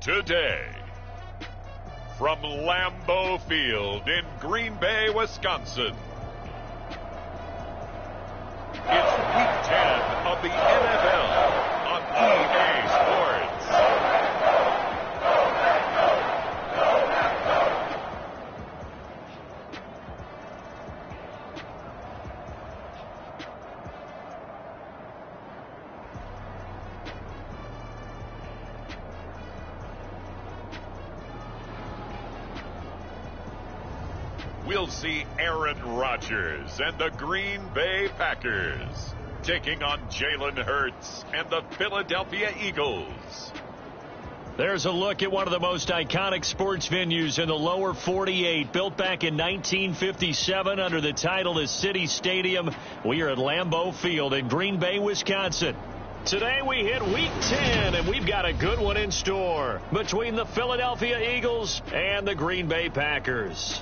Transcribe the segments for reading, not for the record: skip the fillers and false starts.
today. From Lambeau Field in Green Bay, Wisconsin, it's Week 10 of the NFL on EA Sports. We'll see Aaron Rodgers and the Green Bay Packers taking on Jalen Hurts and the Philadelphia Eagles. There's a look at one of the most iconic sports venues in the lower 48, built back in 1957 under the title of City Stadium. We are at Lambeau Field in Green Bay, Wisconsin. Today we hit Week 10, and we've got a good one in store between the Philadelphia Eagles and the Green Bay Packers.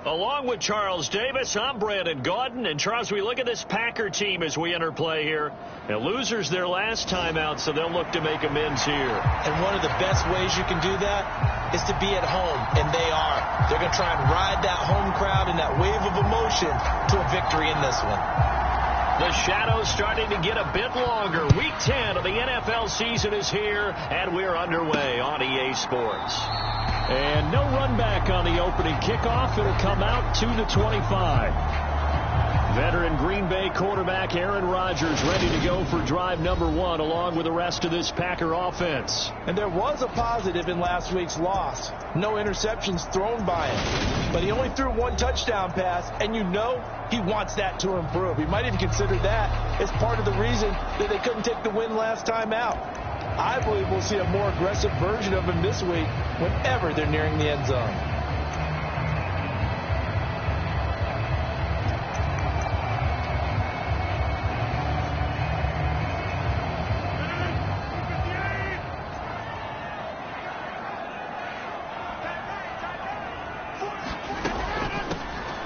Along with Charles Davis, I'm Brandon Gaudin. And Charles, we look at this Packer team as we enter play here. The losers their last time out, so they'll look to make amends here. And one of the best ways you can do that is to be at home, and they are. They're going to try and ride that home crowd and that wave of emotion to a victory in this one. The shadow's starting to get a bit longer. Week 10 of the NFL season is here, and we're underway on EA Sports. And no run back on the opening kickoff. It'll come out to the 25. Veteran Green Bay quarterback Aaron Rodgers ready to go for drive number 1 along with the rest of this Packer offense. And there was a positive in last week's loss. No interceptions thrown by him. But he only threw 1 touchdown pass, and you know he wants that to improve. He might even consider that as part of the reason that they couldn't take the win last time out. I believe we'll see a more aggressive version of him this week whenever they're nearing the end zone.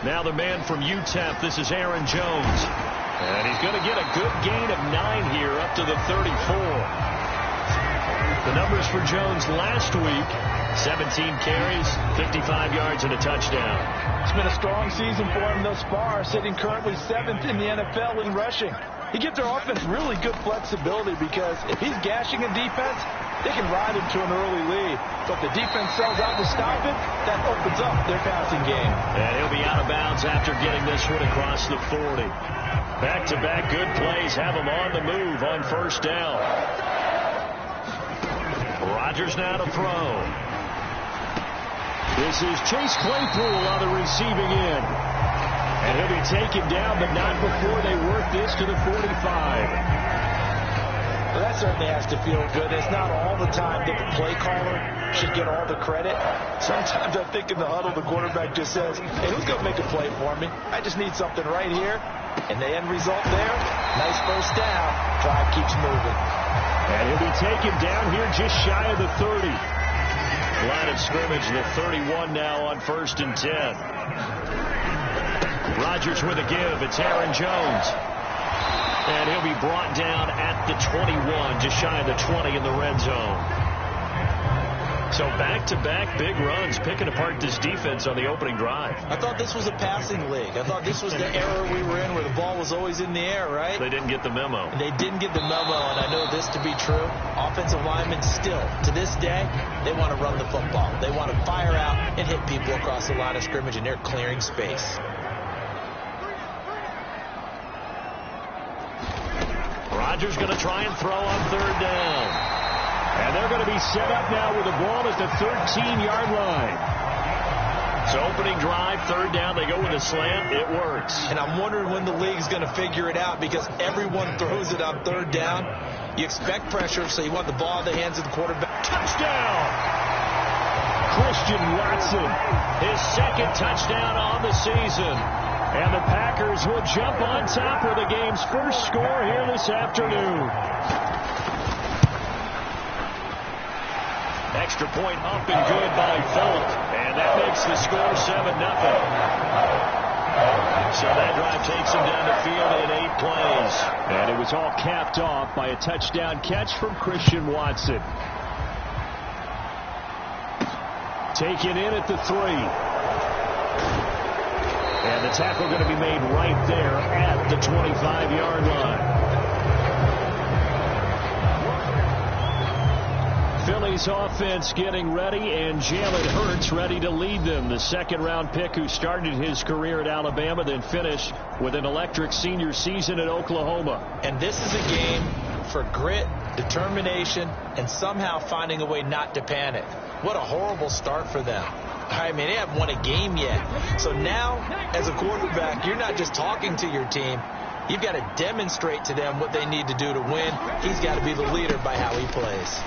Now the man from UTEP, this is Aaron Jones. And he's going to get a good gain of 9 here up to the 34. The numbers for Jones last week, 17 carries, 55 yards, and a touchdown. It's been a strong season for him thus far, sitting currently 7th in the NFL in rushing. He gives their offense really good flexibility because if he's gashing a defense, they can ride him to an early lead. But if the defense sells out to stop it, that opens up their passing game. And he'll be out of bounds after getting this one across the 40. Back-to-back good plays have him on the move on first down. Rodgers now to throw. This is Chase Claypool on the receiving end. And he'll be taken down, but not before they work this to the 45. Well, that certainly has to feel good. It's not all the time that the play caller should get all the credit. Sometimes I think in the huddle, the quarterback just says, hey, who's going to make a play for me? I just need something right here. And the end result there, nice first down. Drive keeps moving. And he'll be taken down here just shy of the 30. Line of scrimmage, the 31 now on 1st and 10. Rodgers with a give. It's Aaron Jones. And he'll be brought down at the 21, just shy of the 20 in the red zone. So back-to-back big runs, picking apart this defense on the opening drive. I thought this was a passing league. I thought this was the era we were in where the ball was always in the air, right? They didn't get the memo. They didn't get the memo, and I know this to be true. Offensive linemen still, to this day, they want to run the football. They want to fire out and hit people across the line of scrimmage, and they're clearing space. Rodgers going to try and throw on 3rd down. And they're going to be set up now with the ball at the 13-yard line. So opening drive, 3rd down, they go with a slant. It works. And I'm wondering when the league's going to figure it out because everyone throws it on 3rd down. You expect pressure, so you want the ball in the hands of the quarterback. Touchdown! Christian Watson, his 2nd touchdown on the season. And the Packers will jump on top of the game's first score here this afternoon. Extra point up and good by Folk. And that makes the score 7-0. So that drive takes him down the field in 8 plays. And it was all capped off by a touchdown catch from Christian Watson. Taken in at the 3. And the tackle going to be made right there at the 25-yard line. Philly's offense getting ready, and Jalen Hurts ready to lead them. The second-round pick who started his career at Alabama, then finished with an electric senior season at Oklahoma. And this is a game for grit, determination, and somehow finding a way not to panic. What a horrible start for them. I mean, they haven't won a game yet. So now, as a quarterback, you're not just talking to your team. You've got to demonstrate to them what they need to do to win. He's got to be the leader by how he plays.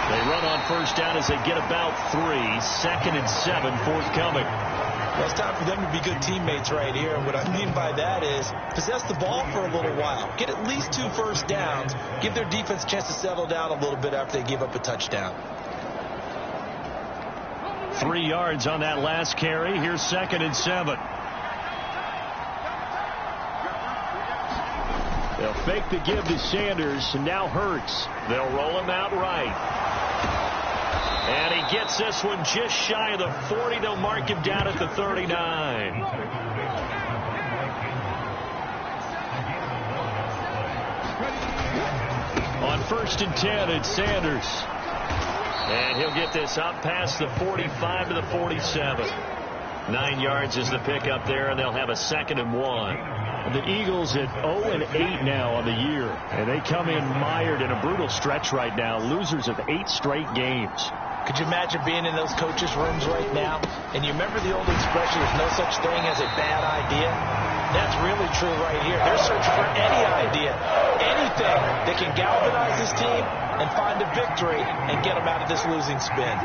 They run on first down as they get about 3. 2nd and 7 forthcoming. Well, it's time for them to be good teammates right here. And what I mean by that is possess the ball for a little while. Get at least 2 first downs. Give their defense a chance to settle down a little bit after they give up a touchdown. 3 yards on that last carry. Here's 2nd and 7. They'll fake the give to Sanders. Now Hurts. They'll roll him out right. And he gets this one just shy of the 40. They'll mark him down at the 39. On 1st and 10, it's Sanders. And he'll get this up past the 45 to the 47. 9 yards is the pickup there, and they'll have a 2nd and 1. The Eagles at 0-8 now on the year, and they come in mired in a brutal stretch right now, losers of 8 straight games. Could you imagine being in those coaches' rooms right now? And you remember the old expression, there's no such thing as a bad idea? That's really true right here. They're searching for any idea, anything that can galvanize this team and find a victory and get them out of this losing spin.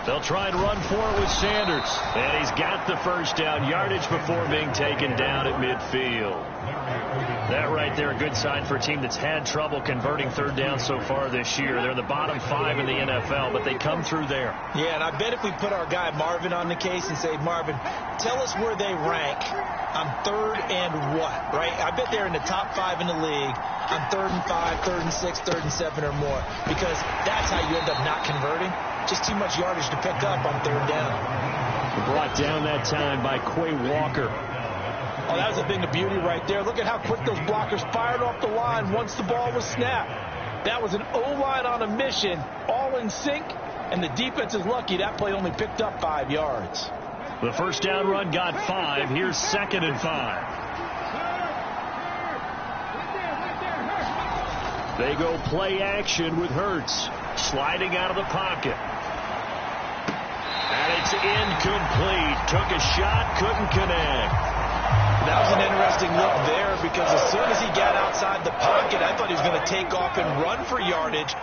They'll try and run for it with Sanders. And he's got the first down, yardage before being taken down at midfield. That right there, a good sign for a team that's had trouble converting third down so far this year. They're in the bottom 5 in the NFL, but they come through there. Yeah, and I bet if we put our guy Marvin on the case and say, Marvin, tell us where they rank on 3rd and what, right? I bet they're in the top 5 in the league on 3rd and 5, 3rd and 6, 3rd and 7 or more, because that's how you end up not converting. Just too much yardage to pick up on 3rd down. Brought down that time by Quay Walker. Oh, that was a thing of beauty right there. Look at how quick those blockers fired off the line once the ball was snapped. That was an O-line on a mission, all in sync, and the defense is lucky that play only picked up 5 yards. The first down run got 5. Here's 2nd and 5. They go play action with Hurts, sliding out of the pocket. And it's incomplete. Took a shot, couldn't connect. That was an interesting look there because as soon as he got outside the pocket, I thought he was going to take off and run for yardage.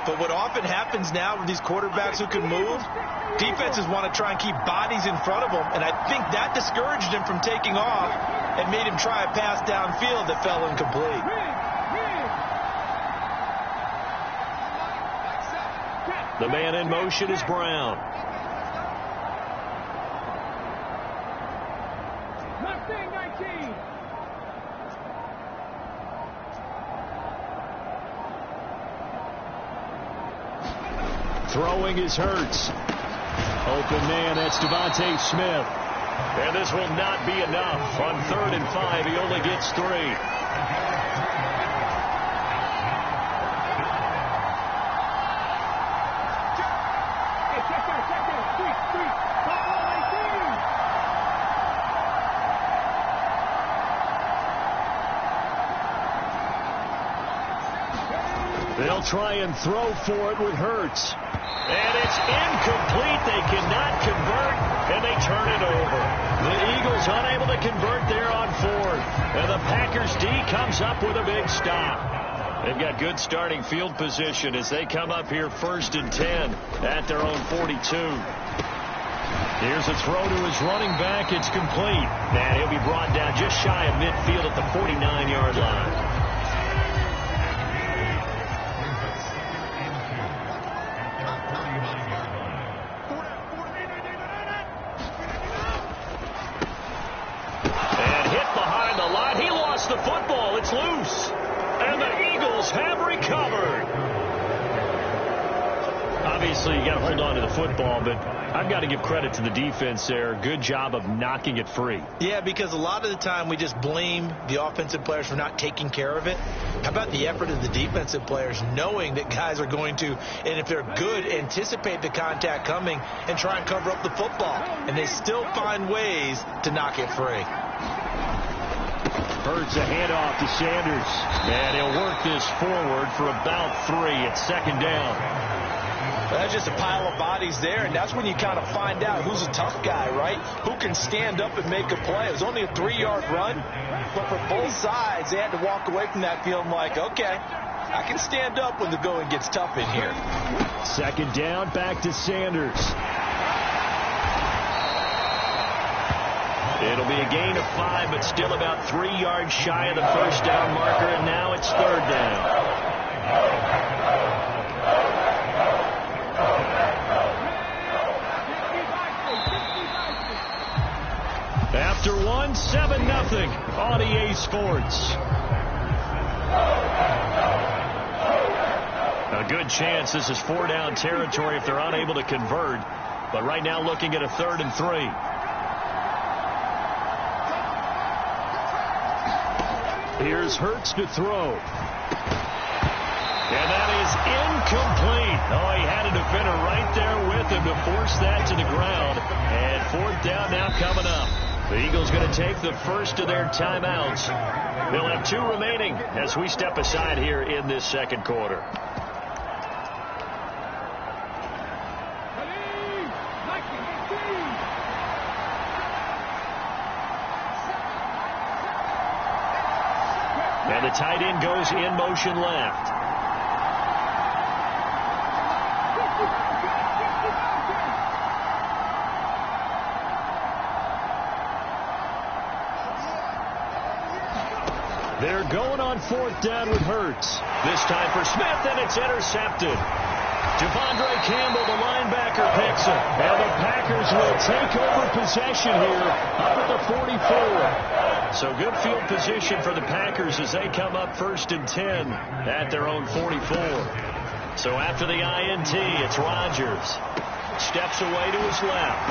But what often happens now with these quarterbacks who can move, defenses want to try and keep bodies in front of them. And I think that discouraged him from taking off and made him try a pass downfield that fell incomplete. The man in motion is Brown. Throwing is Hurts. Open man, that's Devontae Smith. And this will not be enough. On 3rd and 5, he only gets 3. They'll try and throw for it with Hurts. And it's incomplete. They cannot convert, and they turn it over. The Eagles unable to convert there on 4th. And the Packers D comes up with a big stop. They've got good starting field position as they come up here 1st and 10 at their own 42. Here's a throw to his running back. It's complete. And he'll be brought down just shy of midfield at the 49-yard line. recovered. Obviously, you got to hold on to the football, but I've got to give credit to the defense there. Good job of knocking it free. Yeah, because a lot of the time we just blame the offensive players for not taking care of it. How about the effort of the defensive players knowing that guys are going to, and if they're good, anticipate the contact coming and try and cover up the football. And they still find ways to knock it free. Hurts a handoff to Sanders. And he'll work this forward for about 3. It's second down. That's just a pile of bodies there, and that's when you kind of find out who's a tough guy, right? Who can stand up and make a play. It was only a 3-yard run, but for both sides, they had to walk away from that feeling like, okay, I can stand up when the going gets tough in here. Second down, back to Sanders. It'll be a gain of 5, but still about 3 yards shy of the first down marker, and now it's third down. After 1, 7-0 on EA Sports. A good chance this is 4-down territory if they're unable to convert. But right now looking at a 3rd and 3. Here's Hurts to throw. And that is incomplete. Oh, he had a defender right there with him to force that to the ground. And 4th down now coming up. The Eagles going to take the first of their timeouts. They'll have 2 remaining as we step aside here in this second quarter. And the tight end goes in motion left. They're going on 4th down with Hurts. This time for Smith, and it's intercepted. Devondre Campbell, the linebacker, picks it. And the Packers will take over possession here up at the 44. So good field position for the Packers as they come up 1st and 10 at their own 44. So after the INT, it's Rodgers. Steps away to his left.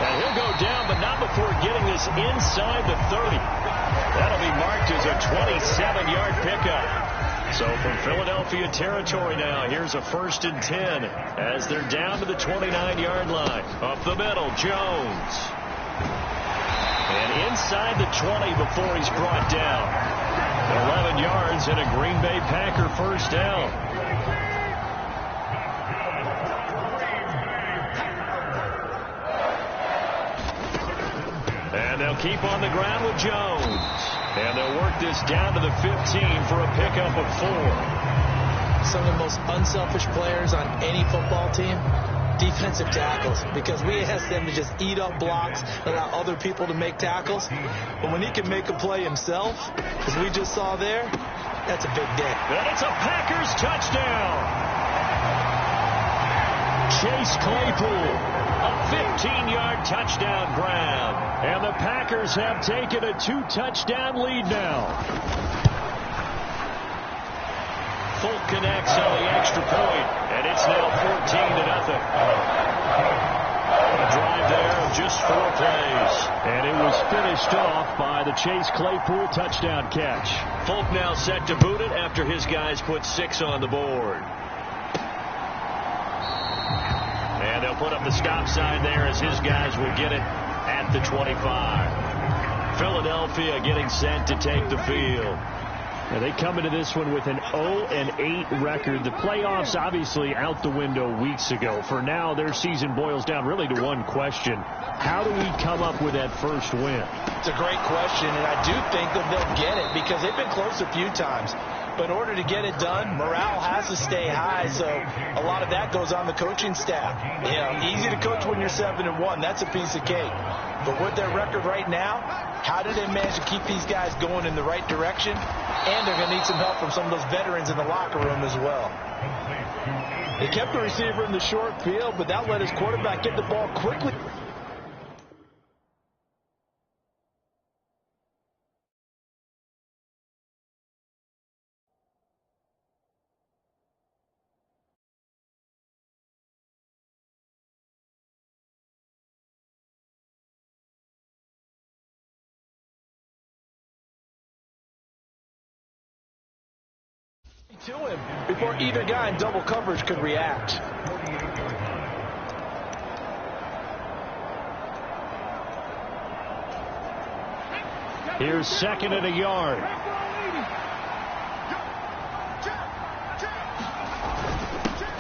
And he'll go down, but not before getting this inside the 30. That'll be marked as a 27-yard pickup. So from Philadelphia territory now, here's a 1st and 10 as they're down to the 29-yard line. Up the middle, Jones. And inside the 20 before he's brought down. 11 yards and a Green Bay Packer 1st down. And they'll keep on the ground with Jones. And they'll work this down to the 15 for a pickup of 4. Some of the most unselfish players on any football team, defensive tackles, because we ask them to just eat up blocks, allow other people to make tackles. But when he can make a play himself, as we just saw there, that's a big day. And it's a Packers touchdown. Chase Claypool. A 15-yard touchdown grab. And the Packers have taken a 2-touchdown lead now. Folk connects on the extra point, and it's now 14-0. A drive there of just 4 plays. And it was finished off by the Chase Claypool touchdown catch. Folk now set to boot it after his guys put 6 on the board. And they'll put up the stop sign there as his guys will get it at the 25. Philadelphia getting set to take the field. Now they come into this one with an 0-8 record. The playoffs obviously out the window weeks ago. For now, their season boils down really to one question. How do we come up with that first win? It's a great question, and I do think that they'll get it because they've been close a few times. But in order to get it done, morale has to stay high, so a lot of that goes on the coaching staff. You know, easy to coach when you're 7-1. That's a piece of cake. But with their record right now, how do they manage to keep these guys going in the right direction? And they're going to need some help from some of those veterans in the locker room as well. They kept the receiver in the short field, but that let his quarterback get the ball quickly. to him before either guy in double coverage could react. Here's 2nd and a yard.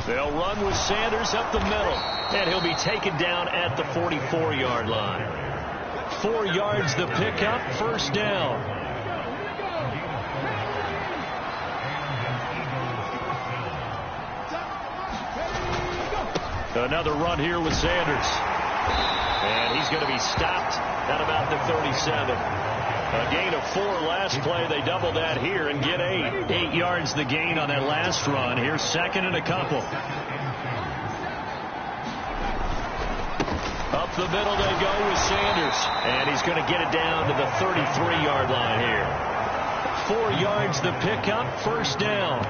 They'll run with Sanders up the middle, and he'll be taken down at the 44-yard line. 4 yards the pickup, 1st down. Another run here with Sanders. And he's going to be stopped at about the 37. A gain of 4 last play. They double that here and get 8. 8 yards the gain on that last run. Here's 2nd and a couple. Up the middle they go with Sanders. And he's going to get it down to the 33-yard line here. 4 yards the pickup, 1st down.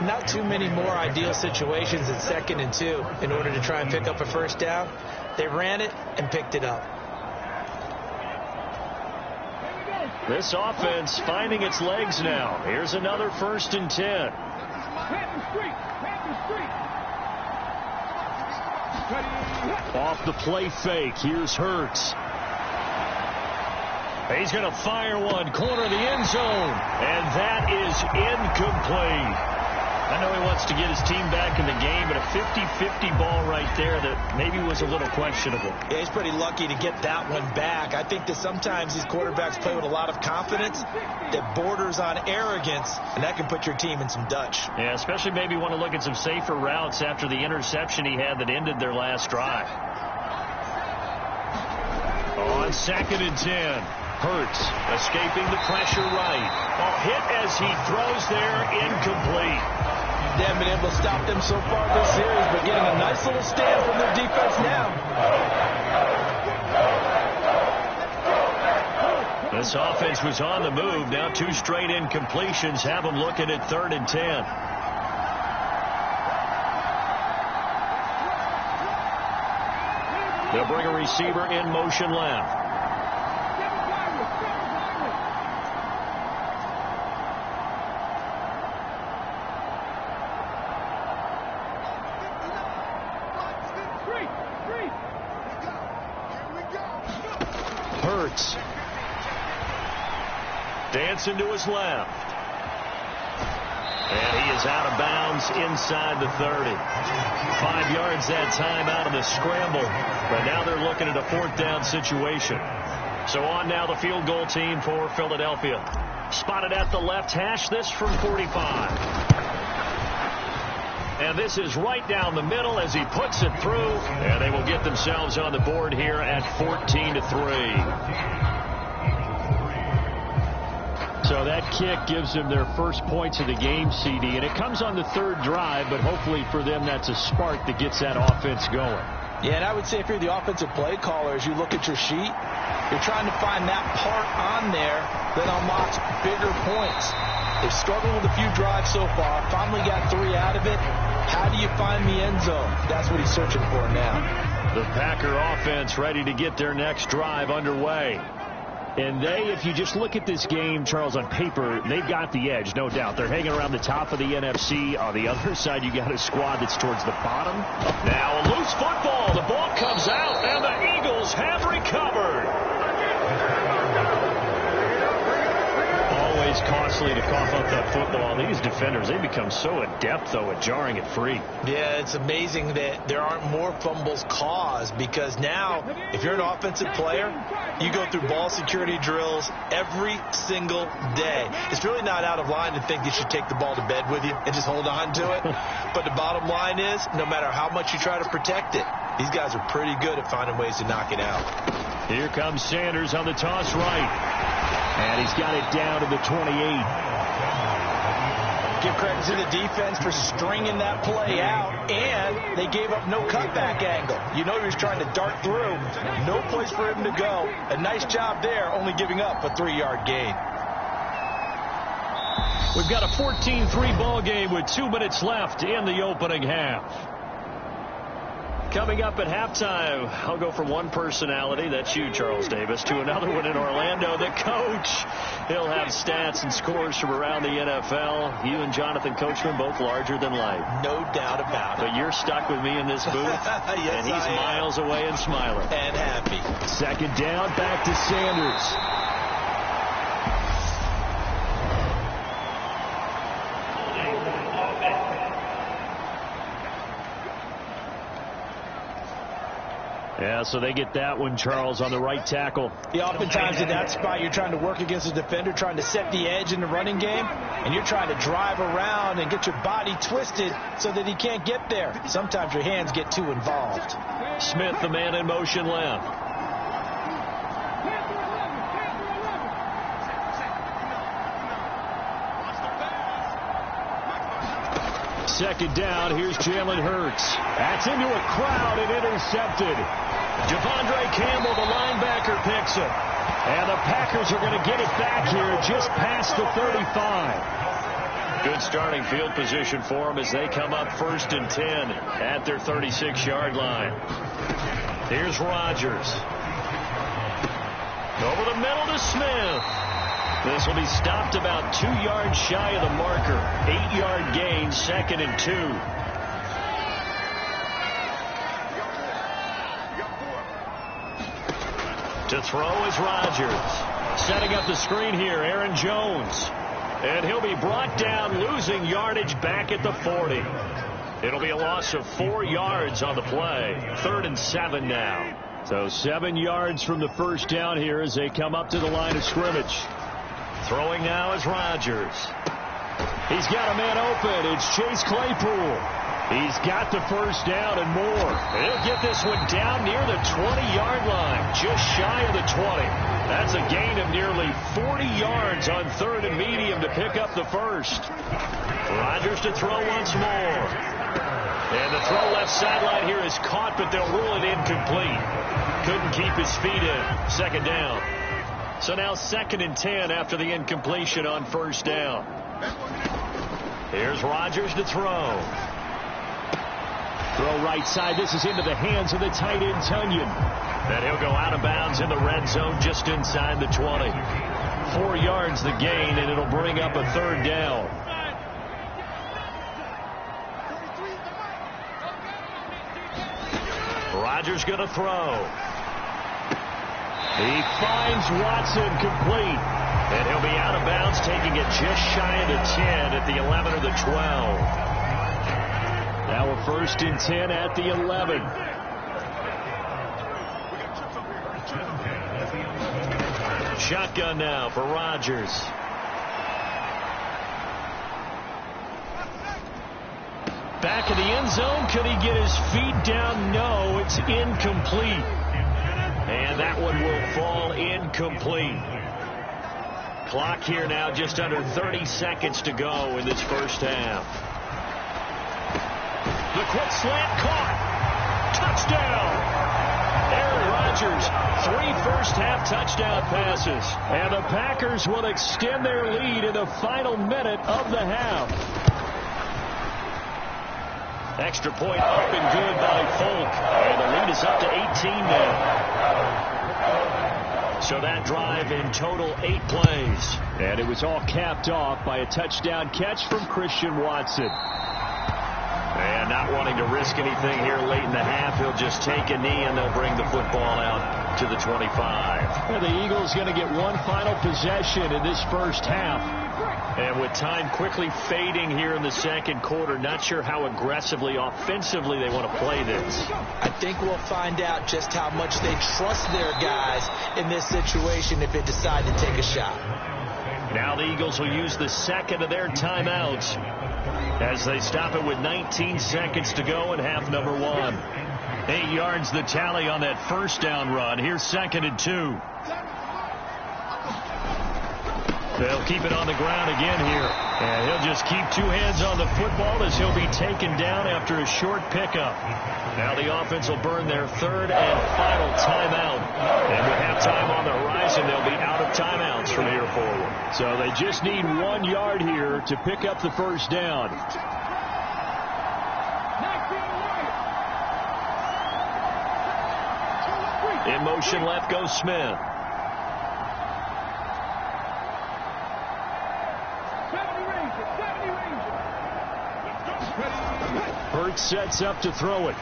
Not too many more ideal situations in 2nd and 2 in order to try and pick up a 1st down. They ran it and picked it up. This offense finding its legs now. Here's another 1st and 10. Off the play fake. Here's Hurts. He's going to fire one. Corner of the end zone. And that is incomplete. I know he wants to get his team back in the game, but a 50-50 ball right there that maybe was a little questionable. Yeah, he's pretty lucky to get that one back. I think that sometimes these quarterbacks play with a lot of confidence that borders on arrogance, and that can put your team in some Dutch. Yeah, especially maybe want to look at some safer routes after the interception he had that ended their last drive. On 2nd and 10. Hurts escaping the pressure right. Hit as he throws there, incomplete. They haven't been able to stop them so far this series, but getting a nice little stand from their defense now. This offense was on the move. Now 2 straight incompletions have them looking at 3rd and 10. They'll bring a receiver in motion left. Hurts. Dancing to his left. And he is out of bounds inside the 30. 5 yards that time out of the scramble. But now they're looking at a 4th down situation. So on now the field goal team for Philadelphia. Spotted at the left hash, this from 45. And this is right down the middle as he puts it through. And they will get themselves on the board here at 14-3. So that kick gives them their first points of the game, CD. And it comes on the 3rd drive, but hopefully for them that's a spark that gets that offense going. Yeah, and I would say if you're the offensive play caller, as you look at your sheet, you're trying to find that part on there that unlocks bigger points. They've struggled with a few drives so far, finally got 3 out of it. How do you find the end zone? That's what he's searching for now. The Packer offense ready to get their next drive underway. And they, if you just look at this game, Charles, on paper, they've got the edge, no doubt. They're hanging around the top of the NFC. On the other side, you got a squad that's towards the bottom. Now a loose football. The ball comes out, and the Eagles have recovered. Always costly to cough up that football. These defenders, they become so adept, though, at jarring it free. Yeah, it's amazing that there aren't more fumbles caused, because now, if you're an offensive player, you go through ball security drills every single day. It's really not out of line to think you should take the ball to bed with you and just hold on to it. But the bottom line is, no matter how much you try to protect it, these guys are pretty good at finding ways to knock it out. Here comes Sanders on the toss right. And he's got it down to the 28. Give credit to the defense for stringing that play out, and they gave up no cutback angle. You know he was trying to dart through. No place for him to go. A nice job there, only giving up a 3-yard gain. We've got a 14-3 ball game with 2 minutes left in the opening half. Coming up at halftime, I'll go from one personality, that's you, Charles Davis, to another one in Orlando, the coach. He'll have stats and scores from around the NFL. You and Jonathan Coachman, both larger than life. No doubt about it. But you're stuck with me in this booth, yes, and he's miles away and smiling. And happy. Second down, back to Sanders. Yeah, so they get that one, Charles, on the right tackle. Yeah, oftentimes in that spot, you're trying to work against a defender, trying to set the edge in the running game, and you're trying to drive around and get your body twisted so that he can't get there. Sometimes your hands get too involved. Smith, the man in motion left. Second down, here's Jalen Hurts. That's into a crowd and intercepted. Devondre Campbell, the linebacker, picks it. And the Packers are going to get it back here just past the 35. Good starting field position for them as they come up 1st and 10 at their 36-yard line. Here's Rodgers. Over the middle to Smith. This will be stopped about 2 yards shy of the marker. 8-yard gain, 2nd and 2. To throw is Rodgers. Setting up the screen here, Aaron Jones. And he'll be brought down, losing yardage back at the 40. It'll be a loss of 4 yards on the play. 3rd and 7 now. So 7 yards from the first down here as they come up to the line of scrimmage. Throwing now is Rodgers. He's got a man open. It's Chase Claypool. He's got the first down and more. He'll get this one down near the 20-yard line, just shy of the 20. That's a gain of nearly 40 yards on 3rd and medium to pick up the first. Rodgers to throw once more. And the throw left sideline here is caught, but they'll rule it incomplete. Couldn't keep his feet in. 2nd down. So now 2nd and 10 after the incompletion on 1st down. Here's Rodgers to throw. Throw right side. This is into the hands of the tight end, Tunyon. And he'll go out of bounds in the red zone just inside the 20. 4 yards the gain, and it'll bring up a 3rd down. Rodgers going to throw. He finds Watson complete. And he'll be out of bounds, taking it just shy of the 10 at the 11 or the 12. Now a 1st and 10 at the 11. Shotgun now for Rodgers. Back in the end zone. Could he get his feet down? No, it's incomplete. And that one will fall incomplete. Clock here now just under 30 seconds to go in this first half. The quick slant caught. Touchdown. Aaron Rodgers, 3 first-half touchdown passes. And the Packers will extend their lead in the final minute of the half. Extra point up and good by Folk. And the lead is up to 18 now. So that drive in total 8 plays. And it was all capped off by a touchdown catch from Christian Watson. And not wanting to risk anything here late in the half, he'll just take a knee and they'll bring the football out to the 25. Well, the Eagles going to get one final possession in this first half. And with time quickly fading here in the second quarter, not sure how aggressively, offensively they want to play this. I think we'll find out just how much they trust their guys in this situation if they decide to take a shot. Now the Eagles will use the second of their timeouts as they stop it with 19 seconds to go in half number 1. 8 yards the tally on that first down run. Here's 2nd and 2. They'll keep it on the ground again here. And he'll just keep 2 hands on the football as he'll be taken down after a short pickup. Now the offense will burn their 3rd and final timeout. And with halftime on the horizon, they'll be out of timeouts from here forward. So they just need 1 yard here to pick up the first down. In motion left goes Smith. Hurts sets up to throw it.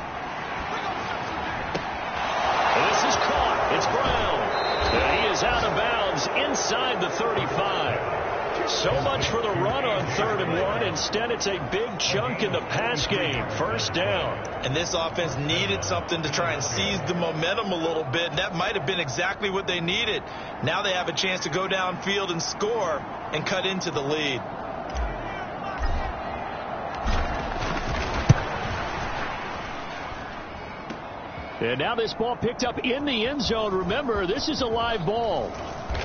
This is caught. It's Brown. And he is out of bounds inside the 35. So much for the run on 3rd and 1. Instead, it's a big chunk in the pass game. First down. And this offense needed something to try and seize the momentum a little bit. And that might have been exactly what they needed. Now they have a chance to go downfield and score and cut into the lead. And now this ball picked up in the end zone. Remember, this is a live ball.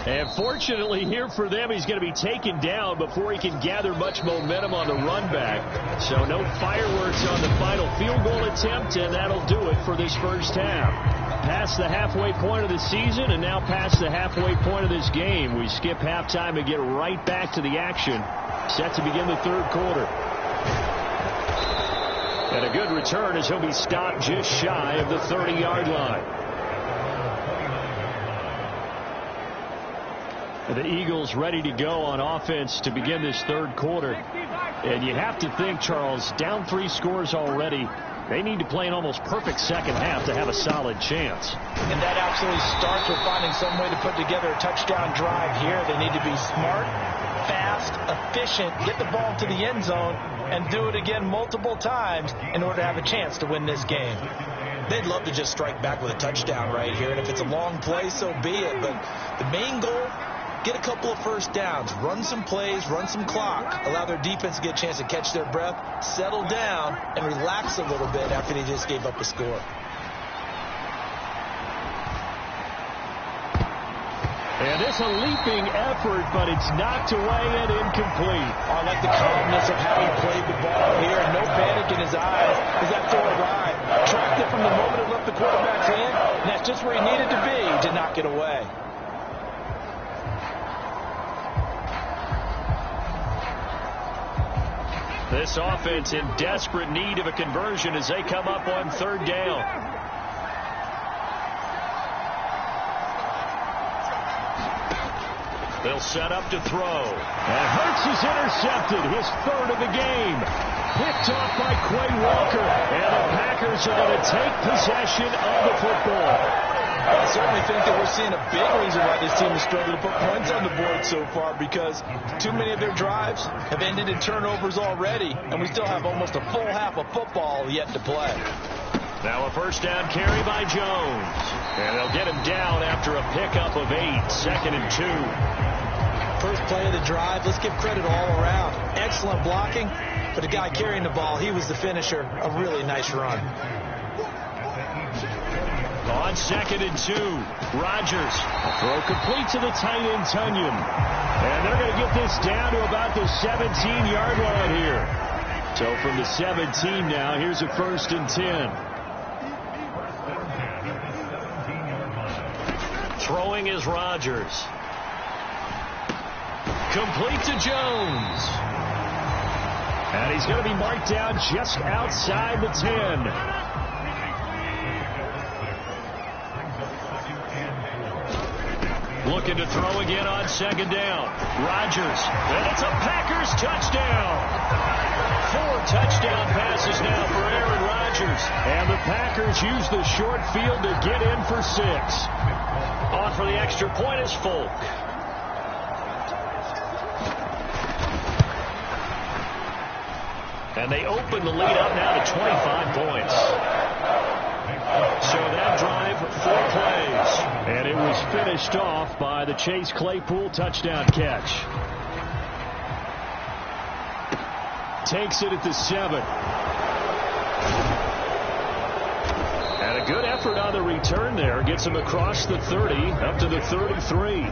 And fortunately here for them, he's going to be taken down before he can gather much momentum on the run back. So no fireworks on the final field goal attempt, and that'll do it for this first half. Past the halfway point of the season and now past the halfway point of this game. We skip halftime and get right back to the action. Set to begin the 3rd quarter. And a good return as he'll be stopped just shy of the 30-yard line. The Eagles ready to go on offense to begin this 3rd quarter. And you have to think, Charles, down 3 scores already. They need to play an almost perfect second half to have a solid chance. And that absolutely starts with finding some way to put together a touchdown drive here. They need to be smart, fast, efficient, get the ball to the end zone, and do it again multiple times in order to have a chance to win this game. They'd love to just strike back with a touchdown right here, and if it's a long play, so be it. But the main goal, get a couple of first downs, run some plays, run some clock, allow their defense to get a chance to catch their breath, settle down, and relax a little bit after they just gave up a score. And it's a leaping effort, but it's knocked away and incomplete. I like the calmness of how he played the ball here. No panic in his eyes as that throw arrived. Tracked it from the moment it left the quarterback's hand, and that's just where he needed to be to knock it away. This offense in desperate need of a conversion as they come up on 3rd down. They'll set up to throw. And Hurts is intercepted, his 3rd of the game. Picked off by Quay Walker. And the Packers are going to take possession of the football. I certainly think that we're seeing a big reason why this team has struggled to put points on the board so far, because too many of their drives have ended in turnovers already, and we still have almost a full half of football yet to play. Now a first down carry by Jones. And they'll get him down after a pickup of 8. 2nd and 2. First play of the drive, let's give credit all around. Excellent blocking, but the guy carrying the ball, he was the finisher. A really nice run. On 2nd and 2, Rodgers. Throw complete to the tight end, Tunyon. And they're going to get this down to about the 17-yard line here. So from the 17 now, here's a 1st and 10. Throwing is Rodgers. Complete to Jones. And he's going to be marked down just outside the 10. Looking to throw again on 2nd down. Rodgers. And it's a Packers touchdown. 4 touchdown passes now for Aaron Rodgers. And the Packers use the short field to get in for 6. On for the extra point is Folk. And they open the lead up now to 25 points. So that drive, 4 plays. And it was finished off by the Chase Claypool touchdown catch. Takes it at the 7. And a good effort on the return there. Gets him across the 30 up to the 33.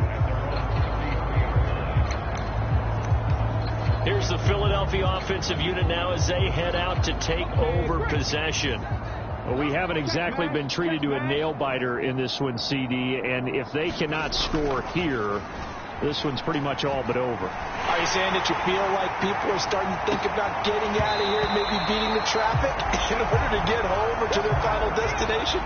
Here's the Philadelphia offensive unit now as they head out to take over possession. Well, we haven't exactly been treated to a nail-biter in this one, CD, and if they cannot score here, this one's pretty much all but over. Are you saying that you feel like people are starting to think about getting out of here, maybe beating the traffic in order to get home or to their final destination?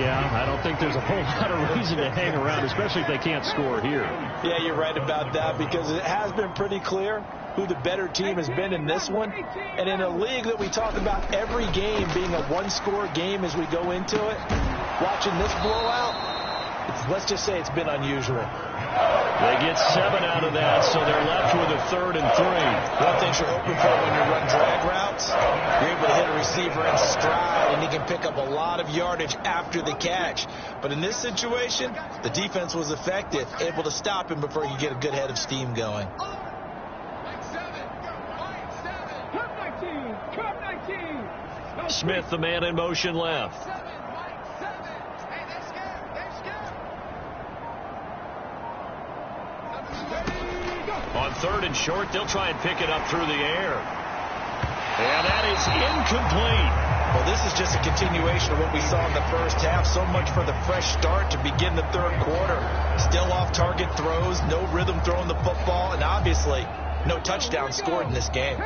Yeah, I don't think there's a whole lot of reason to hang around, especially if they can't score here. Yeah, you're right about that, because it has been pretty clear who the better team has been in this one. And in a league that we talk about every game being a one-score game as we go into it, watching this blowout, let's just say it's been unusual. They get 7 out of that, so they're left with a 3rd and 3. One thing you're hoping for when you run drag routes, you're able to hit a receiver in stride, and he can pick up a lot of yardage after the catch. But in this situation, the defense was effective, able to stop him before he could get a good head of steam going. Smith, the man in motion left. On 3rd and short, they'll try and pick it up through the air. And that is incomplete. Well, this is just a continuation of what we saw in the first half. So much for the fresh start to begin the 3rd quarter. Still off-target throws, no rhythm throwing the football, and obviously no touchdown scored in this game.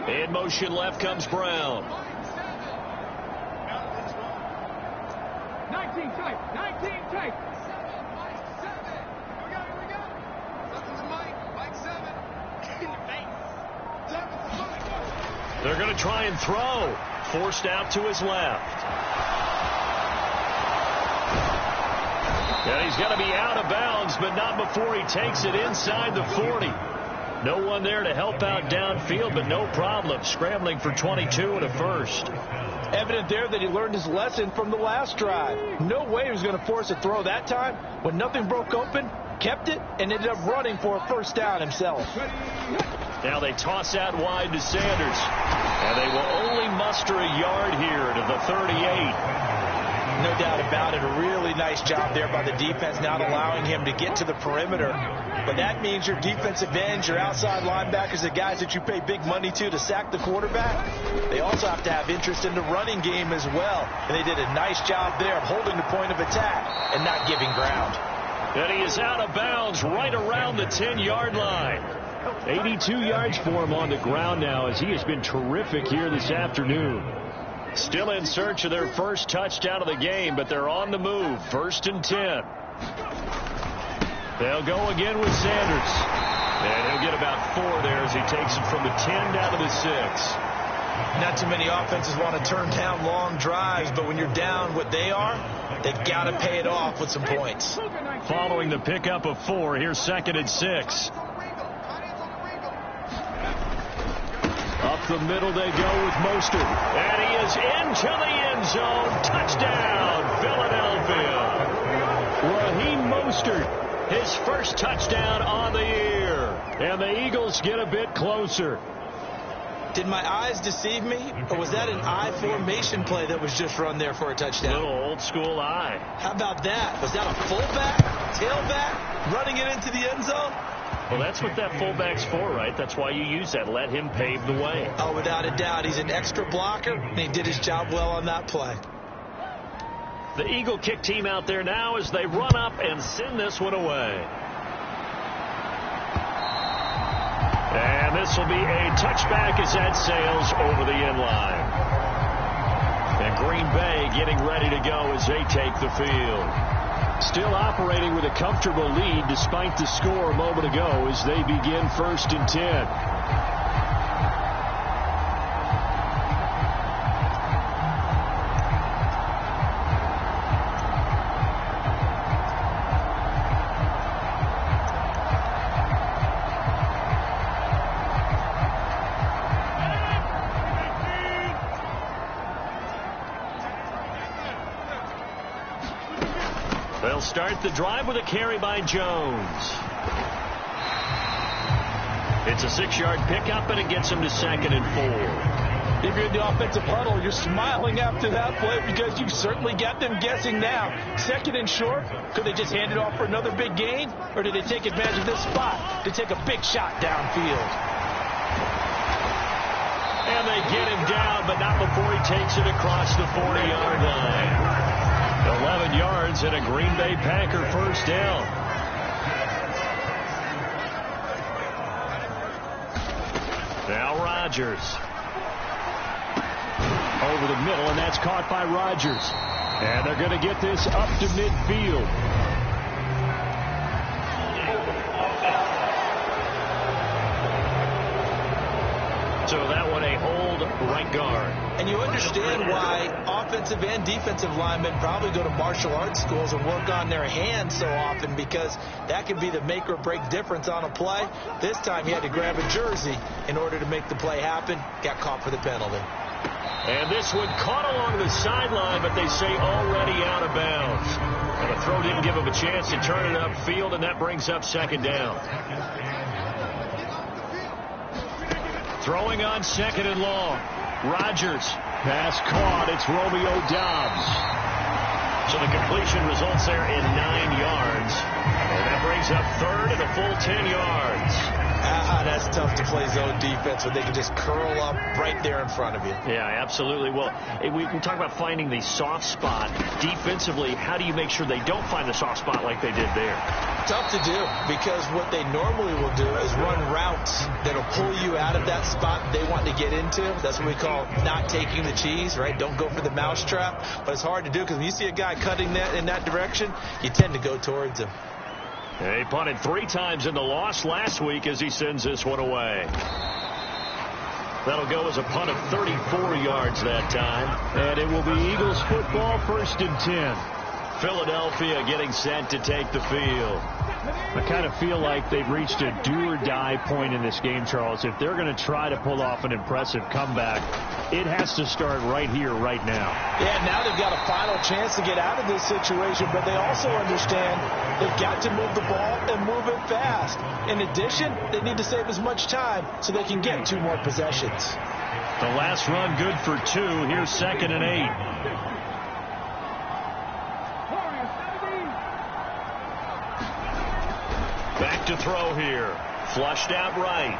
In motion left comes Brown. 19 tight. Here we go. Something to Mike 7. They're going to try and throw. Forced out to his left. And he's going to be out of bounds, but not before he takes it inside the 40. No one there to help out downfield, but no problem. Scrambling for 22 and a first. Evident there that he learned his lesson from the last drive. No way he was going to force a throw that time. When nothing broke open, kept it, and ended up running for a first down himself. Now they toss out wide to Sanders. And they will only muster a yard here to the 38. No doubt about it. A really nice job there by the defense, not allowing him to get to the perimeter. But that means your defensive ends, your outside linebackers, the guys that you pay big money to sack the quarterback, they also have to have interest in the running game as well. And they did a nice job there of holding the point of attack and not giving ground. And he is out of bounds right around the 10-yard line. 82 yards for him on the ground now, as he has been terrific here this afternoon. Still in search of their first touchdown of the game, but they're on the move. 1st and 10. They'll go again with Sanders. And he'll get about 4 there as he takes it from the 10 down to the 6. Not too many offenses want to turn down long drives, but when you're down what they are, they've got to pay it off with some points. Following the pickup of 4, here's 2nd and 6. Up the middle they go with Mostert. And he is into the end zone. Touchdown, Philadelphia. Raheem Mostert, his first touchdown on the year. And the Eagles get a bit closer. Did my eyes deceive me, or was that an I formation play that was just run there for a touchdown? Little old school I. How about that? Was that a fullback, tailback, running it into the end zone? Well, that's what that fullback's for, right? That's why you use that. Let him pave the way. Oh, without a doubt. He's an extra blocker, and he did his job well on that play. The Eagle kick team out there now as they run up and send this one away. And this will be a touchback as that sails over the end line. And Green Bay getting ready to go as they take the field. Still operating with a comfortable lead despite the score a moment ago as they begin 1st and 10. They'll start the drive with a carry by Jones. It's a 6-yard pickup, and it gets him to 2nd and 4. If you're in the offensive huddle, you're smiling after that play because you certainly got them guessing now. 2nd and short, could they just hand it off for another big gain? Or did they take advantage of this spot to take a big shot downfield? And they get him down, but not before he takes it across the 40-yard line. 11 yards and a Green Bay Packer first down. Now Rodgers. Over the middle, and that's caught by Rodgers. And they're going to get this up to midfield. So that one a hold right guard. And you understand why offensive and defensive linemen probably go to martial arts schools and work on their hands so often, because that can be the make or break difference on a play. This time he had to grab a jersey in order to make the play happen. Got caught for the penalty. And this one caught along the sideline, but they say already out of bounds. And the throw didn't give him a chance to turn it upfield, and that brings up second down. Throwing on second and long. Rodgers. Pass caught. It's Romeo Doubs. So the completion results there in 9 yards. And that brings up third and a full 10 yards. That's tough to play zone defense when they can just curl up right there in front of you. Yeah, absolutely. Well, we talk about finding the soft spot. Defensively, how do you make sure they don't find the soft spot like they did there? Tough to do, because what they normally will do is run routes that'll pull you out of that spot they want to get into. That's what we call not taking the cheese, right? Don't go for the mousetrap. But it's hard to do, because when you see a guy cutting that in that direction, you tend to go towards him. He punted 3 times in the loss last week as he sends this one away. That'll go as a punt of 34 yards that time. And it will be Eagles football, 1st and 10. Philadelphia getting set to take the field. I kind of feel like they've reached a do-or-die point in this game, Charles. If they're going to try to pull off an impressive comeback, it has to start right here, right now. Yeah, now they've got a final chance to get out of this situation, but they also understand they've got to move the ball and move it fast. In addition, they need to save as much time so they can get 2 more possessions. The last run good for 2. Here's 2nd and 8. Back to throw here. Flushed out right.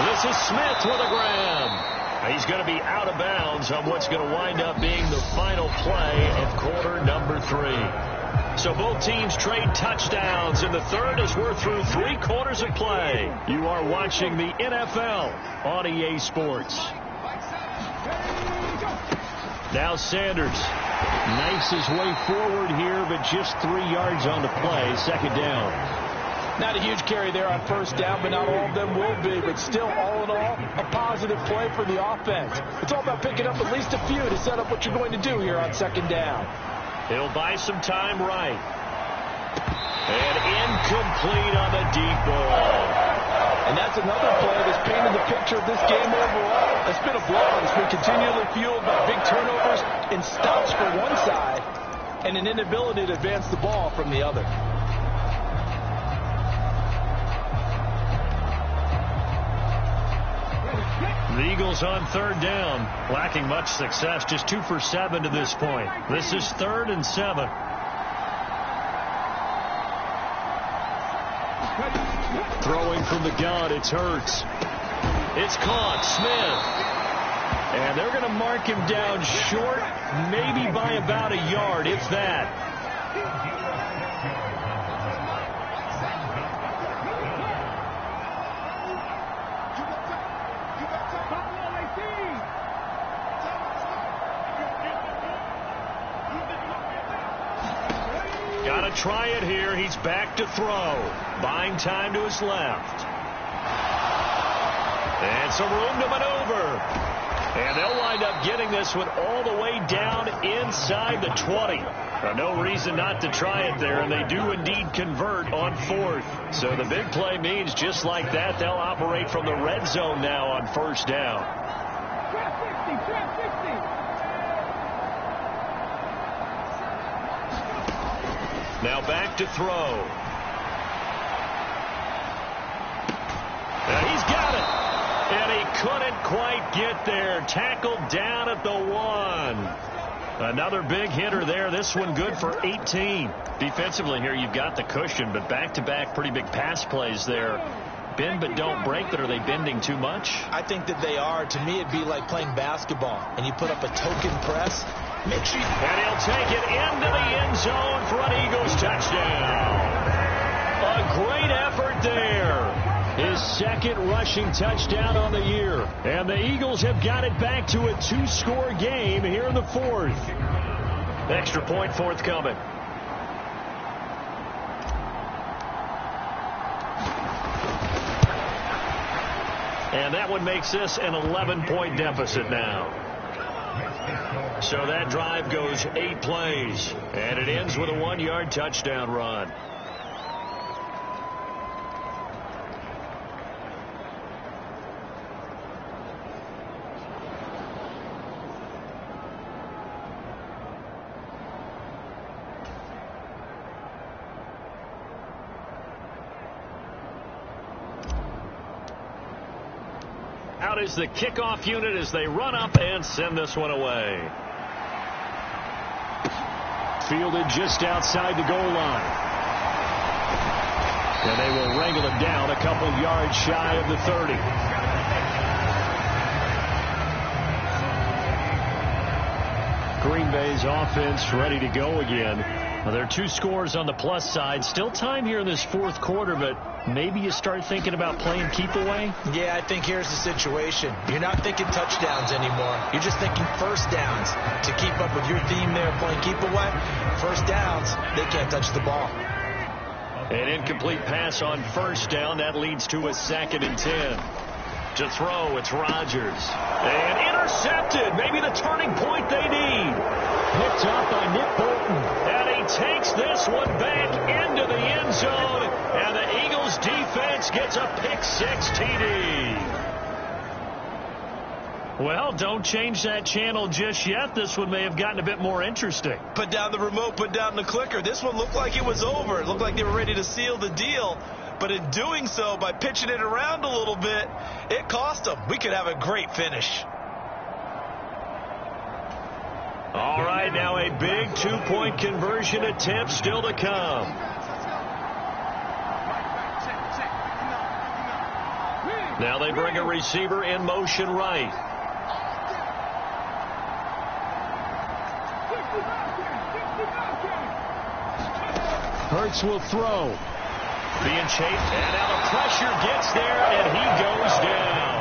This is Smith with a grab. He's going to be out of bounds on what's going to wind up being the final play of quarter number 3. So both teams trade touchdowns in the third as we're through 3 quarters of play. You are watching the NFL on EA Sports. Now Sanders knifes his way forward here, but just 3 yards on the play. 2nd down. Not a huge carry there on 1st down, but not all of them will be. But still, all in all, a positive play for the offense. It's all about picking up at least a few to set up what you're going to do here on 2nd down. He'll buy some time right. And incomplete on the deep ball. And that's another play that's painted the picture of this game overall. It's been a blowout. It's been continually fueled by big turnovers and stops for one side and an inability to advance the ball from the other. The Eagles on 3rd down, lacking much success, just 2 for 7 to this point. This is 3rd and 7. Throwing from the gun, it's Hurts. It's caught, Smith. And they're going to mark him down short, maybe by about a yard, if that. Got to try it here. He's back to throw. Buying time to his left. And some room to maneuver. And they'll wind up getting this one all the way down inside the 20. No reason not to try it there, and they do indeed convert on 4th. So the big play means just like that, they'll operate from the red zone now on 1st down. Now back to throw. And he's got it. And he couldn't quite get there. Tackled down at the 1. Another big hitter there. This one good for 18. Defensively here, you've got the cushion, but back-to-back pretty big pass plays there. Bend but don't break, but are they bending too much? I think that they are. To me, it'd be like playing basketball, and you put up a token press, Make sure And he'll take it into the end zone for an Eagles touchdown. A great effort there. His second rushing touchdown on the year. And the Eagles have got it back to a 2-score game here in the fourth. Extra point forthcoming. And that one makes this an 11-point deficit now. So that drive goes 8 plays. And it ends with a 1-yard touchdown run. Out is the kickoff unit as they run up and send this one away. Fielded just outside the goal line. And they will wrangle it down a couple yards shy of the 30. Green Bay's offense ready to go again. Well, there are 2 scores on the plus side. Still time here in this fourth quarter, but maybe you start thinking about playing keep away? Yeah, I think here's the situation. You're not thinking touchdowns anymore. You're just thinking first downs. To keep up with your theme there, playing keep away, first downs, they can't touch the ball. An incomplete pass on first down. That leads to a 2nd and 10. To throw, it's Rodgers. And intercepted. Maybe the turning point they need. Picked up by Nick Bolton. And he takes this one back into the end zone. And the Eagles defense gets a pick-6 TD. Well, don't change that channel just yet. This one may have gotten a bit more interesting. Put down the remote, put down the clicker. This one looked like it was over. It looked like they were ready to seal the deal. But in doing so, by pitching it around a little bit, it cost them. We could have a great finish. All right, now a big 2-point conversion attempt still to come. Now they bring a receiver in motion right. Hurts will throw. Being chased, and now the pressure gets there, and he goes down.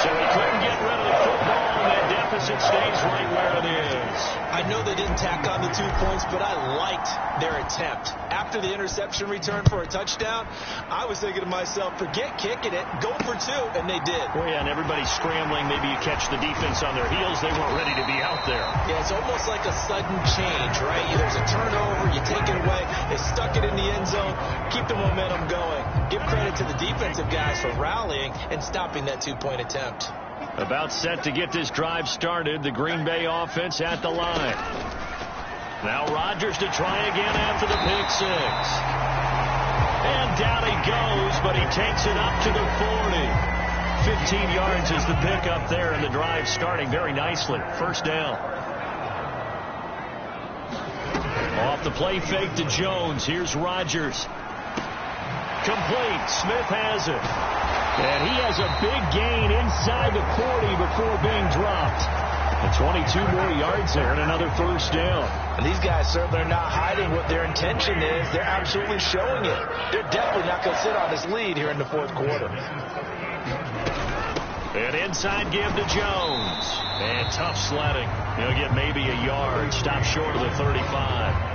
So he couldn't get rid of the football, and that deficit stays right where it is. I know they didn't tack on the 2 points, but I liked their attempt. After the interception return for a touchdown, I was thinking to myself, forget kicking it, go for 2, and they did. Well, yeah, and everybody's scrambling. Maybe you catch the defense on their heels. They weren't ready to be out there. Yeah, it's almost like a sudden change, right? There's a turnover, you take it away, they stuck it in the end zone, keep the momentum going. Give credit to the defensive guys for rallying and stopping that 2-point attempt. About set to get this drive started. The Green Bay offense at the line. Now Rodgers to try again after the pick-6. And down he goes, but he takes it up to the 40. 15 yards is the pickup there, and the drive starting very nicely. First down. Off the play fake to Jones. Here's Rodgers. Complete. Smith has it. And he has a big gain inside the 40 before being dropped. And 22 more yards there and another first down. And these guys certainly are not hiding what their intention is. They're absolutely showing it. They're definitely not going to sit on this lead here in the fourth quarter. An inside give to Jones. And tough sledding. He'll get maybe a yard. Stop short of the 35.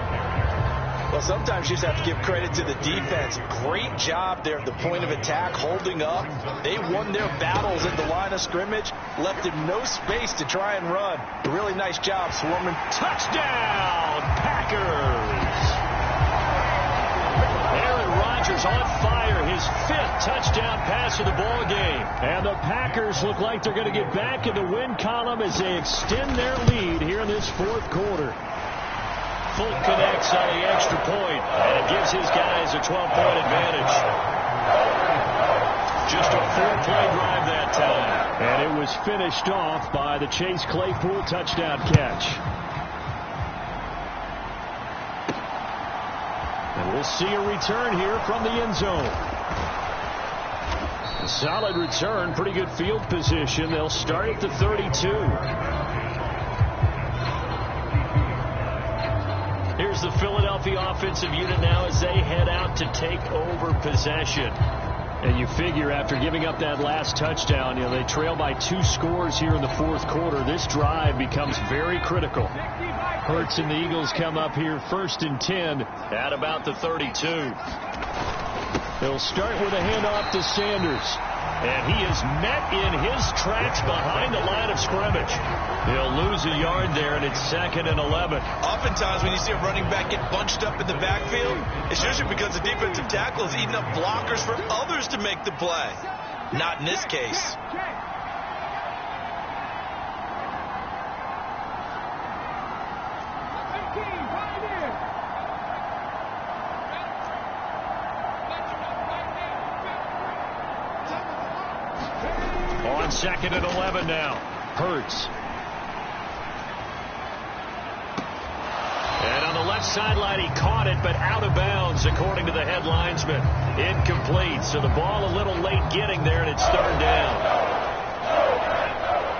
Well, sometimes you just have to give credit to the defense. Great job there at the point of attack, holding up. They won their battles at the line of scrimmage, left him no space to try and run. A really nice job swarming. Touchdown, Packers! Aaron Rodgers on fire, his 5th touchdown pass of the ball game. And the Packers look like they're going to get back in the win column as they extend their lead here in this fourth quarter. Fulk connects on the extra point, and it gives his guys a 12-point advantage. Just a 4-play drive that time. And it was finished off by the Chase Claypool touchdown catch. And we'll see a return here from the end zone. A solid return, pretty good field position. They'll start at the 32. Here's the Philadelphia offensive unit now as they head out to take over possession. And you figure after giving up that last touchdown, they trail by 2 scores here in the fourth quarter. This drive becomes very critical. Hurts and the Eagles come up here 1st and 10 at about the 32. They'll start with a handoff to Sanders. And he is met in his tracks behind the line of scrimmage. He'll lose a yard there, and it's 2nd and 11. Oftentimes when you see a running back get bunched up in the backfield, it's usually because the defensive tackle is eating up blockers for others to make the play. Not in this case. On 2nd and 11 now. Hurts. And on the left sideline, he caught it, but out of bounds, according to the head linesman. Incomplete, so the ball a little late getting there, and it's 3rd down.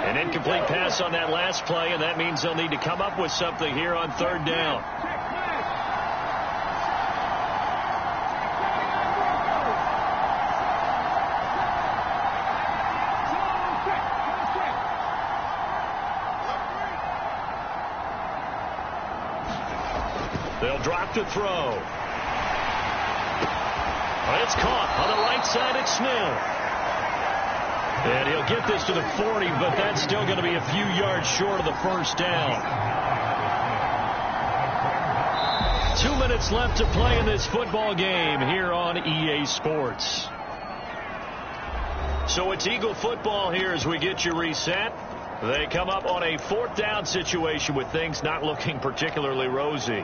An incomplete pass on that last play, and that means they'll need to come up with something here on 3rd down. They'll drop to throw. It's caught on the right side. It's Smith. And he'll get this to the 40, but that's still going to be a few yards short of the 1st down. 2 minutes left to play in this football game here on EA Sports. So it's Eagle football here as we get you reset. They come up on a 4th down situation with things not looking particularly rosy.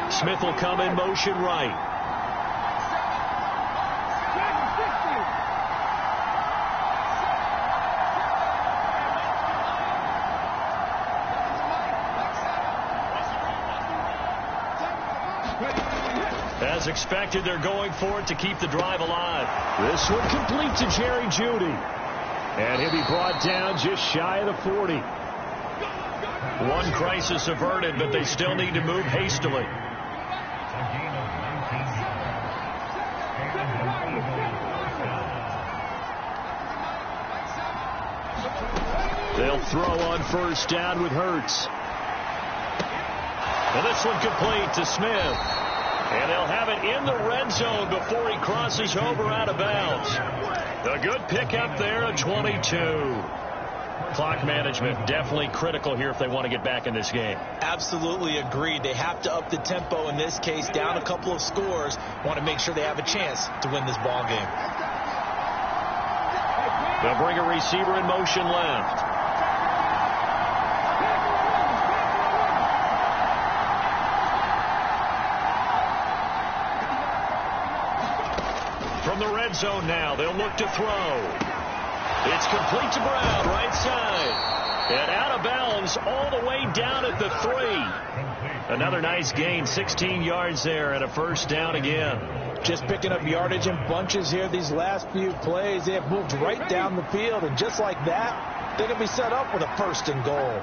Smith will come in motion right. As expected, they're going for it to keep the drive alive. This one complete to Jerry Jeudy. And he'll be brought down just shy of the 40. One crisis averted, but they still need to move hastily. They'll throw on 1st down with Hurts. And this one complete to Smith. And they'll have it in the red zone before he crosses over out of bounds. A good pickup there at 22. Clock management definitely critical here if they want to get back in this game. Absolutely agreed. They have to up the tempo in this case, down a couple of scores. Want to make sure they have a chance to win this ball game. They'll bring a receiver in motion left. From the red zone now, they'll look to throw. It's complete to Brown, right side. And out of bounds all the way down at the 3. Another nice gain, 16 yards there and a 1st down again. Just picking up yardage in bunches here these last few plays. They have moved right down the field, and just like that, they're going to be set up with a 1st and goal.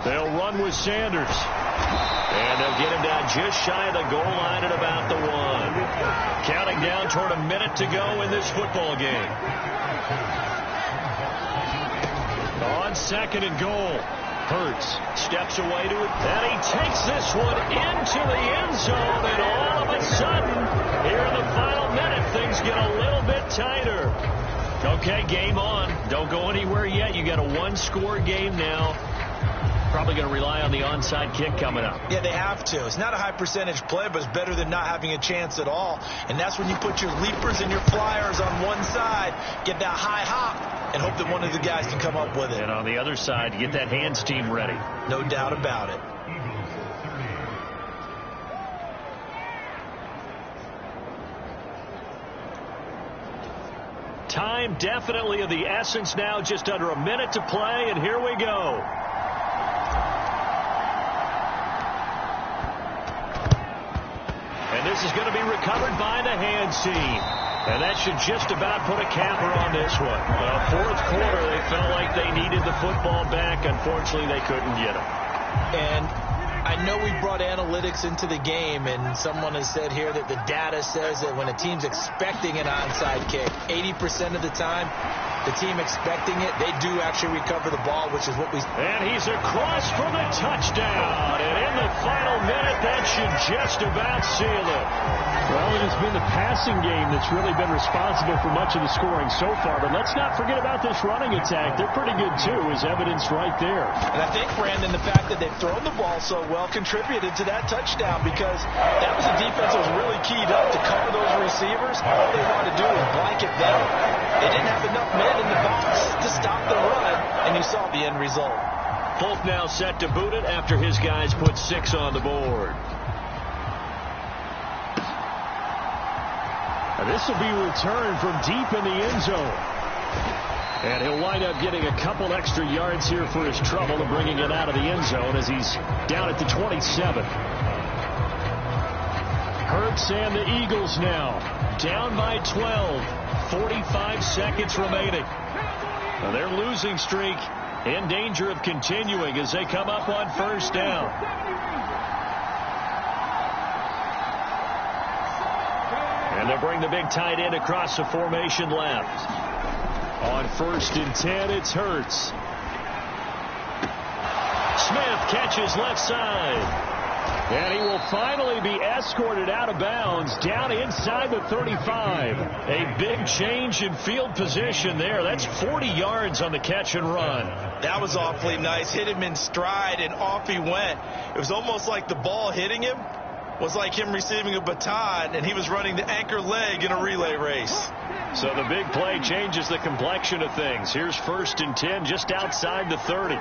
They'll run with Sanders. And they'll get him down just shy of the goal line at about the 1. Counting down toward a minute to go in this football game. On 2nd and goal. Hurts steps away to it. And he takes this one into the end zone. And all of a sudden, here in the final minute, things get a little bit tighter. Okay, game on. Don't go anywhere yet. You got a 1-score game now. Probably going to rely on the onside kick coming up. Yeah, they have to. It's not a high percentage play, but it's better than not having a chance at all. And that's when you put your leapers and your flyers on one side, get that high hop, and hope that one of the guys can come up with it. And on the other side, you get that hands team ready. No doubt about it. Time definitely of the essence now, just under a minute to play, and here we go. And this is going to be recovered by the hands team. And that should just about put a capper on this one. Fourth quarter, they felt like they needed the football back. Unfortunately, they couldn't get it. And I know we brought analytics into the game, and someone has said here that the data says that when a team's expecting an onside kick, 80% of the time, the team expecting it, they do actually recover the ball, which is what we... And he's across for the touchdown. And in the final minute, that should just about seal it. Well, it has been the passing game that's really been responsible for much of the scoring so far. But let's not forget about this running attack. They're pretty good, too, as evidenced right there. And I think, Brandon, the fact that they've thrown the ball so well contributed to that touchdown, because that was a defense that was really keyed up to cover those receivers. All they wanted to do was blanket them. They didn't have enough men in the box to stop the run, and you saw the end result. Folk now set to boot it after his guys put 6 on the board. And this will be returned from deep in the end zone. And he'll wind up getting a couple extra yards here for his trouble and bringing it out of the end zone as he's down at the 27. Hurts and the Eagles now down by 12. 45 seconds remaining. Now their losing streak in danger of continuing as they come up on first down. And they'll bring the big tight end across the formation left. On 1st and 10, it's Hurts. Smith catches left side. And he will finally be escorted out of bounds down inside the 35. A big change in field position there. That's 40 yards on the catch and run. That was awfully nice. Hit him in stride, and off he went. It was almost like the ball hitting him was like him receiving a baton, and he was running the anchor leg in a relay race. So the big play changes the complexion of things. Here's 1st and 10 just outside the 30.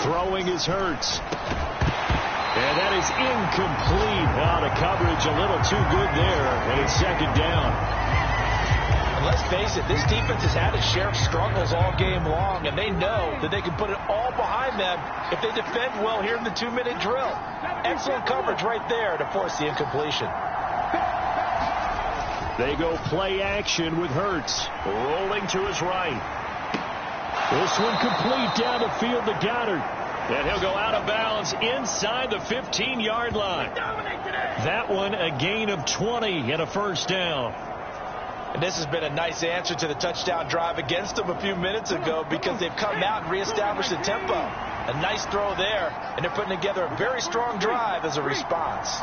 Throwing is Hurts. And that is incomplete. Out of coverage, a little too good there. And it's 2nd down. And let's face it, this defense has had its share of struggles all game long, and they know that they can put it all behind them if they defend well here in the 2-minute drill. Excellent coverage right there to force the incompletion. They go play action with Hurts. Rolling to his right. This one complete down the field to Goddard. And he'll go out of bounds inside the 15-yard line. That one a gain of 20 and a first down. And this has been a nice answer to the touchdown drive against them a few minutes ago, because they've come out and reestablished the tempo. A nice throw there, and they're putting together a very strong drive as a response.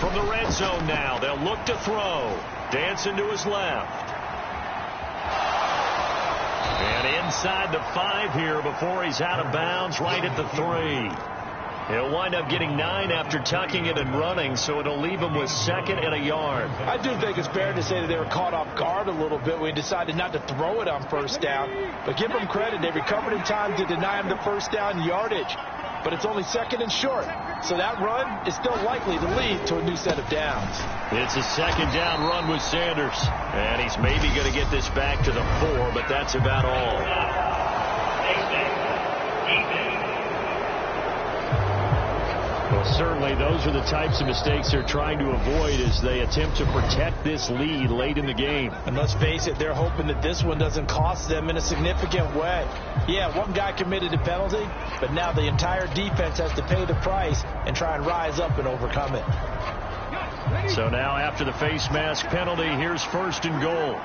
From the red zone now, they'll look to throw. Dancing to his left. And inside the 5 here before he's out of bounds, right at the 3. He'll wind up getting 9 after tucking it and running, so it'll leave him with 2nd and a yard. I do think it's fair to say that they were caught off guard a little bit when he decided not to throw it on first down. But give them credit, they recovered in time to deny him the first down yardage. But it's only 2nd and short. So that run is still likely to lead to a new set of downs. It's a 2nd down run with Sanders. And he's maybe going to get this back to the 4, but that's about all. Well, certainly those are the types of mistakes they're trying to avoid as they attempt to protect this lead late in the game. And let's face it, they're hoping that this one doesn't cost them in a significant way. Yeah, one guy committed a penalty, but now the entire defense has to pay the price and try and rise up and overcome it. So now after the face mask penalty, here's 1st and goal.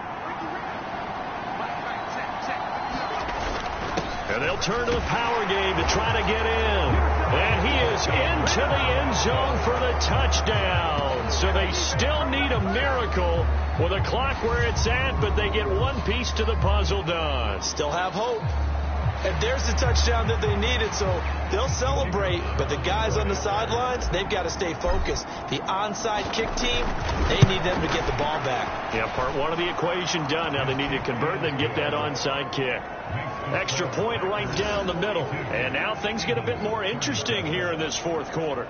And they'll turn to the power game to try to get in. And he is into the end zone for the touchdown. So they still need a miracle with the clock where it's at, but they get one piece to the puzzle done. Still have hope. And there's the touchdown that they needed, so they'll celebrate. But the guys on the sidelines, they've got to stay focused. The onside kick team, they need them to get the ball back. Yeah, part one of the equation done. Now they need to convert and then get that onside kick. Extra point right down the middle. And now things get a bit more interesting here in this fourth quarter.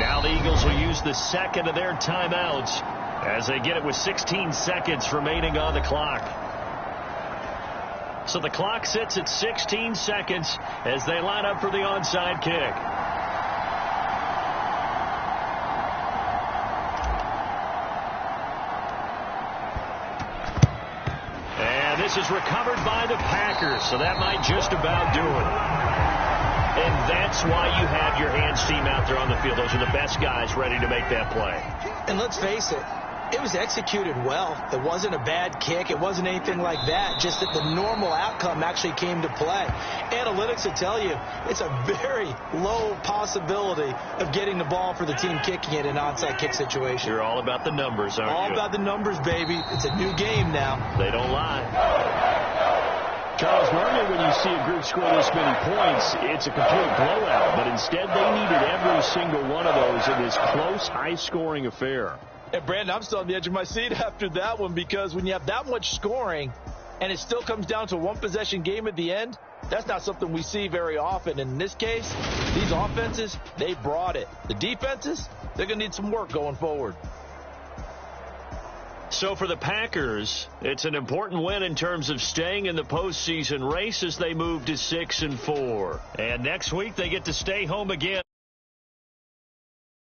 Now the Eagles will use the second of their timeouts as they get it with 16 seconds remaining on the clock. So the clock sits at 16 seconds as they line up for the onside kick. And this is recovered by the Packers, so that might just about do it. And that's why you have your hands team out there on the field. Those are the best guys ready to make that play. And let's face it, it was executed well. It wasn't a bad kick. It wasn't anything like that. Just that the normal outcome actually came to play. Analytics will tell you it's a very low possibility of getting the ball for the team kicking it in an onside kick situation. You're all about the numbers, aren't you? All about the numbers, baby. It's a new game now. They don't lie. Charles, normally when you see a group score this many points, it's a complete blowout. But instead, they needed every single one of those in this close, high-scoring affair. And, Brandon, I'm still on the edge of my seat after that one because when you have that much scoring and it still comes down to a one-possession game at the end, that's not something we see very often. In this case, these offenses, they brought it. The defenses, they're going to need some work going forward. So for the Packers, it's an important win in terms of staying in the postseason race as they move to 6-4. And next week, they get to stay home again.